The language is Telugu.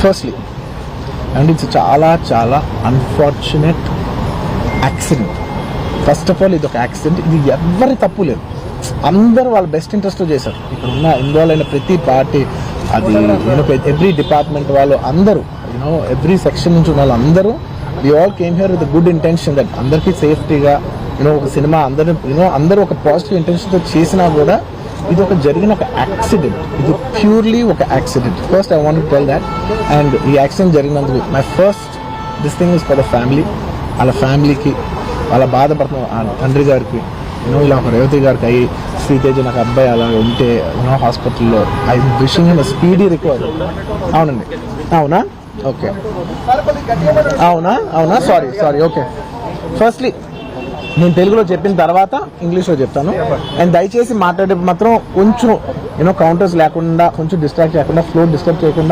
ఫస్ట్లీ అండ్ ఇట్స్ చాలా చాలా unfortunate accident. First of all ఇది ఒక యాక్సిడెంట్, ఇది ఎవరి తప్పు లేదు, అందరూ వాళ్ళ బెస్ట్ ఇంట్రెస్ట్తో చేశారు. ఇక్కడ ఉన్న ఇన్వాల్వ్ అయిన ప్రతి పార్టీ, అది ఎవ్రీ డిపార్ట్మెంట్ వాళ్ళు అందరూ, ఎవ్రీ సెక్షన్ నుంచి ఉన్న వాళ్ళు అందరూ, we all came here with good intention that అందరికీ సేఫ్టీగా ఒక సినిమా అందరూ ఒక పాజిటివ్ ఇంటెన్షన్తో చేసినా కూడా ఇది ఒక జరిగిన ఒక యాక్సిడెంట్, ఇది ప్యూర్లీ ఒక accident. First I want to tell that. And ఈ యాక్సిడెంట్ జరిగినందుకు my first this thing is for the family, వాళ్ళ ఫ్యామిలీకి, వాళ్ళ బాధపడుతున్న తండ్రి గారికి, ఇలా ఒక రేవతి గారికి అయ్యి శ్రీతేజ నాకు అబ్బాయి అలా ఉంటే హాస్పిటల్లో, I wishing him speedy recovery. అవునండి, అవునా, ఓకే, అవునా, సారీ, ఓకే. ఫస్ట్లీ నేను తెలుగులో చెప్పిన తర్వాత ఇంగ్లీష్లో చెప్తాను. అండ్ దయచేసి మాట్లాడే మాత్రం కొంచెం కౌంటర్స్ లేకుండా, కొంచెం డిస్ట్రాక్ట్ చేయకుండా, ఫ్లో డిస్టర్బ్ చేయకుండా